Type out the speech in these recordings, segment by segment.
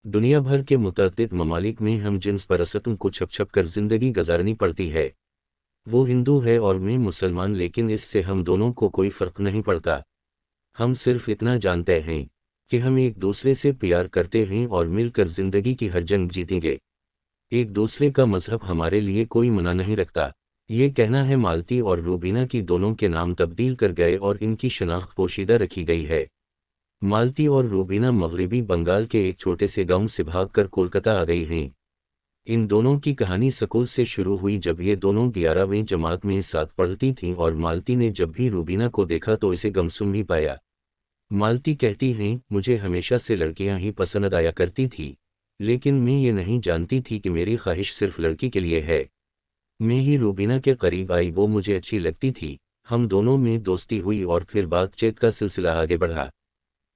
दुनिया भर के मुतअद्दिद ममालिक में हम जिन्स परस्तों को छप छप कर जिंदगी गुजारनी पड़ती है। वो हिंदू है और मैं मुसलमान, लेकिन इससे हम दोनों को कोई फ़र्क नहीं पड़ता। हम सिर्फ इतना जानते हैं कि हम एक दूसरे से प्यार करते हैं और मिलकर जिंदगी की हर जंग जीतेंगे। एक दूसरे का मजहब हमारे लिए कोई मना नहीं रखता। ये कहना है मालती और रूबीना की दोनों के नाम तब्दील कर गए और इनकी शनाख्त पोशीदा रखी गई है। मालती और रूबीना मगरबी बंगाल के एक छोटे से गांव से भागकर कोलकाता आ गई हैं। इन दोनों की कहानी स्कूल से शुरू हुई जब ये दोनों 11वीं जमात में साथ पढ़ती थीं और मालती ने जब भी रूबीना को देखा तो इसे गमसुम ही पाया। मालती कहती हैं, मुझे हमेशा से लड़कियां ही पसंद आया करती थी, लेकिन मैं ये नहीं जानती थी कि मेरी ख्वाहिश सिर्फ लड़की के लिए है। मैं ही रूबीना के करीब आई, वो मुझे अच्छी लगती थी। हम दोनों में दोस्ती हुई और फिर बातचीत का सिलसिला आगे बढ़ा।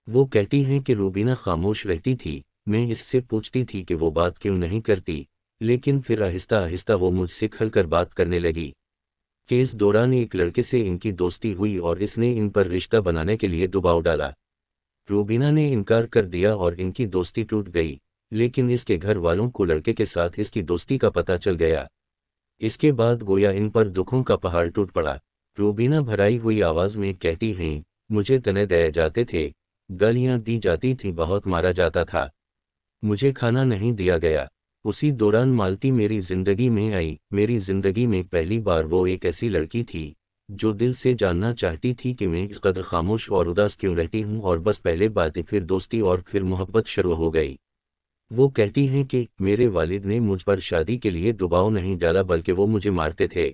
वो कहती हैं कि रूबीना खामोश रहती थी। मैं इससे पूछती थी कि वो बात क्यों नहीं करती, लेकिन फिर आहिस्ता आहिस्ता वो मुझसे खुलकर बात करने लगी। कि इस दौरान एक लड़के से इनकी दोस्ती हुई और इसने इन पर रिश्ता बनाने के लिए दबाव डाला। रूबीना ने इनकार कर दिया और इनकी दोस्ती टूट गई, लेकिन इसके घर वालों को लड़के के साथ इसकी दोस्ती का पता चल गया। इसके बाद गोया इन पर दुखों का पहाड़ टूट पड़ा। रूबीना भराई हुई आवाज़ में कहती हैं, मुझे तने दिए जाते थे, गालियाँ दी जाती थीं, बहुत मारा जाता था, मुझे खाना नहीं दिया गया। उसी दौरान मालती मेरी जिंदगी में आई। मेरी जिंदगी में पहली बार वो एक ऐसी लड़की थी जो दिल से जानना चाहती थी कि मैं इस कदर खामोश और उदास क्यों रहती हूँ, और बस पहले बातें, फिर दोस्ती और फिर मोहब्बत शुरू हो गई। वो कहती हैं कि मेरे वालिद ने मुझ पर शादी के लिए दबाव नहीं डाला, बल्कि वो मुझे मारते थे।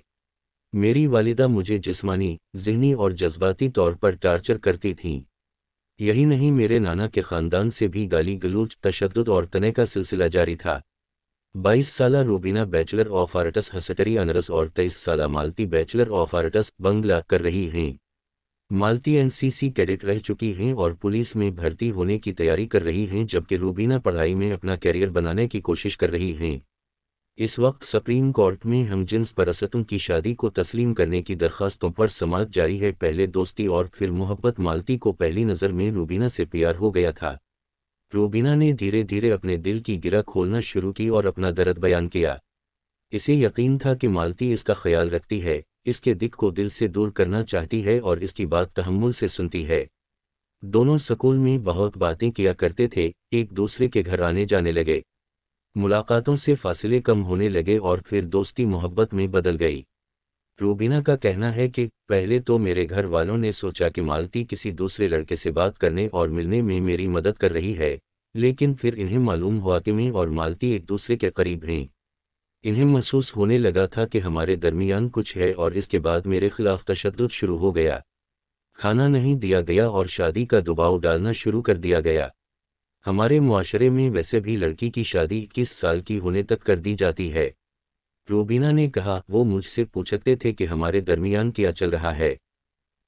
मेरी वालिदा मुझे जिस्मानी, ज़हनी और जज्बाती तौर पर टार्चर करती थीं। यही नहीं, मेरे नाना के ख़ानदान से भी गाली गलौज, तशद्दुद और तने का सिलसिला जारी था। 22 साला Rubina bachelor of arts history honours और 23 साला मालती बैचलर ऑफ आर्ट्स बंगला कर रही हैं। मालती एनसीसी कैडेट रह चुकी हैं और पुलिस में भर्ती होने की तैयारी कर रही हैं, जबकि रूबीना पढ़ाई में अपना कैरियर बनाने की कोशिश कर रही हैं। इस वक्त सुप्रीम कोर्ट में हम जिन्स परस्तों की शादी को तस्लीम करने की दरखास्तों पर समाअत जारी है। पहले दोस्ती और फिर मोहब्बत। मालती को पहली नज़र में रूबीना से प्यार हो गया था। रूबीना ने धीरे धीरे अपने दिल की गिरा खोलना शुरू की और अपना दर्द बयान किया। इसे यकीन था कि मालती इसका ख्याल रखती है, इसके दिल को दिल से दूर करना चाहती है और इसकी बात तहम्मुल से सुनती है। दोनों स्कूल में बहुत बातें किया करते थे, एक दूसरे के घर आने जाने लगे, मुलाकातों से फासले कम होने लगे और फिर दोस्ती मोहब्बत में बदल गई। रूबीना का कहना है कि पहले तो मेरे घर वालों ने सोचा कि मालती किसी दूसरे लड़के से बात करने और मिलने में मेरी मदद कर रही है, लेकिन फिर इन्हें मालूम हुआ कि मैं और मालती एक दूसरे के करीब हैं। इन्हें महसूस होने लगा था कि हमारे दरमियान कुछ है और इसके बाद मेरे खिलाफ तशद्दुद शुरू हो गया। खाना नहीं दिया गया और शादी का दबाव डालना शुरू कर दिया गया। हमारे मुआशरे में वैसे भी लड़की की शादी 21 साल की होने तक कर दी जाती है। रूबीना ने कहा, वो मुझसे पूछते थे कि हमारे दरमियान क्या चल रहा है।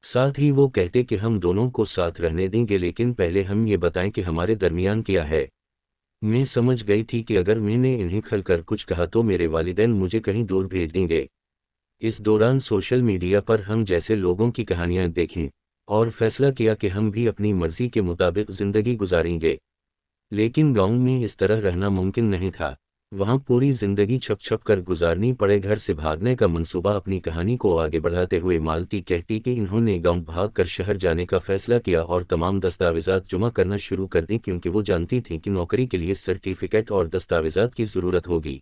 साथ ही वो कहते कि हम दोनों को साथ रहने देंगे, लेकिन पहले हम ये बताएं कि हमारे दरमियान क्या है। मैं समझ गई थी कि अगर मैंने इन्हें खुलकर कुछ कहा तो मेरे वालिदैन मुझे कहीं दूर भेज देंगे। इस दौरान सोशल मीडिया पर हम जैसे लोगों की कहानियां देखें और फैसला किया कि हम भी अपनी मर्जी के मुताबिक ज़िंदगी गुजारेंगे। लेकिन गांव में इस तरह रहना मुमकिन नहीं था। वहां पूरी जिंदगी छप छप कर गुजारनी पड़े। घर से भागने का मंसूबा। अपनी कहानी को आगे बढ़ाते हुए मालती कहती कि इन्होंने गांव भागकर शहर जाने का फैसला किया और तमाम दस्तावेजात जमा करना शुरू कर दी, क्योंकि वो जानती थी कि नौकरी के लिए सर्टिफिकेट और दस्तावेजात की ज़रूरत होगी।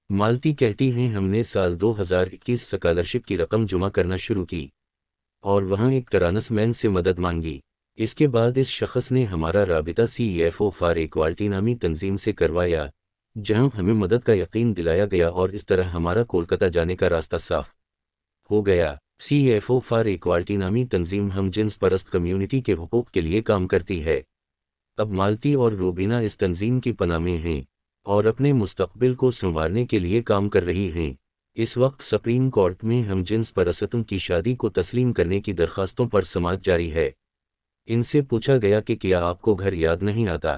मालती कहती हैं, हमने साल 2021 स्कॉलरशिप की रकम जमा करना शुरू की और वहां एक ट्रांसमैन से मदद मांगी। इसके बाद इस शख्स ने हमारा राबिता CEFO फॉर इक्वालिटी नामी तंजीम से करवाया, जहां हमें मदद का यकीन दिलाया गया और इस तरह हमारा कोलकाता जाने का रास्ता साफ हो गया। CEFO फॉर इक्वालिटी नामी तंजीम हम जिन्स परस्त कम्युनिटी के हुकूक के लिए काम करती है। अब मालती और रूबीना इस तंजीम की पनाह में हैं और अपने मुस्तकबिल को संवारने के लिए काम कर रही हैं। इस वक्त सुप्रीम कोर्ट में हम जिन्स परस्तों की शादी को तस्लीम करने की दरखास्तों पर समाअत जारी है। इनसे पूछा गया कि क्या आपको घर याद नहीं आता,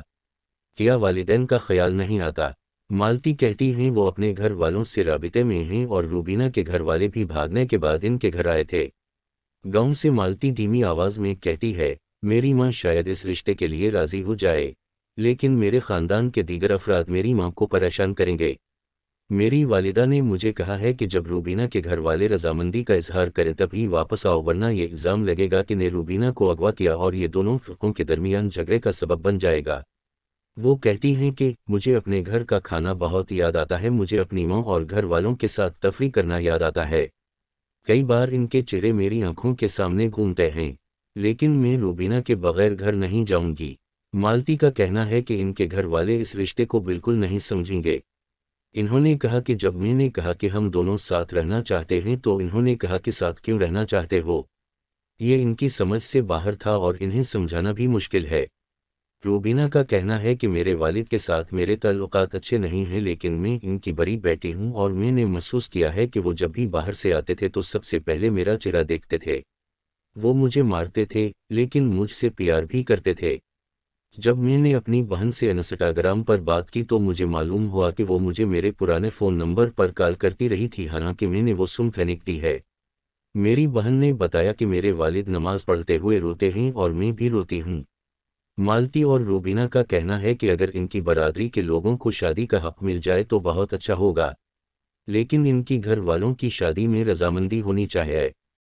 क्या वालिदैन का ख्याल नहीं आता। मालती कहती हैं वो अपने घर वालों से राबिते में हैं और रूबीना के घर वाले भी भागने के बाद इनके घर आए थे। गांव से मालती धीमी आवाज़ में कहती है, मेरी माँ शायद इस रिश्ते के लिए राज़ी हो जाए, لیکن میرے خاندان کے دیگر افراد میری ماں کو پریشان کریں گے۔ میری والدہ نے مجھے کہا ہے کہ جب روبینہ کے گھر والے رضامندی کا اظہار کریں تبھی واپس آؤ، ورنہ یہ الزام لگے گا کہ نے روبینہ کو اغوا کیا اور یہ دونوں فرقوں کے درمیان جھگڑے کا سبب بن جائے گا۔ وہ کہتی ہیں کہ مجھے اپنے گھر کا کھانا بہت یاد آتا ہے، مجھے اپنی ماں اور گھر والوں کے ساتھ تفریح کرنا یاد آتا ہے۔ کئی بار ان کے چہرے میری آنکھوں کے سامنے گھومتے ہیں، لیکن میں روبینہ کے بغیر گھر نہیں جاؤں گی۔ مالتی کا کہنا ہے کہ ان کے گھر والے اس رشتے کو بالکل نہیں سمجھیں گے۔ انہوں نے کہا کہ جب میں نے کہا کہ ہم دونوں ساتھ رہنا چاہتے ہیں تو انہوں نے کہا کہ ساتھ کیوں رہنا چاہتے ہو؟ یہ ان کی سمجھ سے باہر تھا اور انہیں سمجھانا بھی مشکل ہے۔ روبینہ کا کہنا ہے کہ میرے والد کے ساتھ میرے تعلقات اچھے نہیں ہیں، لیکن میں ان کی بڑی بیٹی ہوں اور میں نے محسوس کیا ہے کہ وہ جب بھی باہر سے آتے تھے تو سب سے پہلے میرا چہرہ دیکھتے تھے۔ وہ مجھے مارتے تھے لیکن مجھ سے پیار بھی کرتے تھے۔ جب میں نے اپنی بہن سے انسٹاگرام پر بات کی تو مجھے معلوم ہوا کہ وہ مجھے میرے پرانے فون نمبر پر کال کرتی رہی تھی، حالانکہ میں نے وہ سم پھینک دی ہے۔ میری بہن نے بتایا کہ میرے والد نماز پڑھتے ہوئے روتے ہیں اور میں بھی روتی ہوں۔ مالتی اور روبینہ کا کہنا ہے کہ اگر ان کی برادری کے لوگوں کو شادی کا حق مل جائے تو بہت اچھا ہوگا، لیکن ان کی گھر والوں کی شادی میں رضامندی ہونی چاہیے۔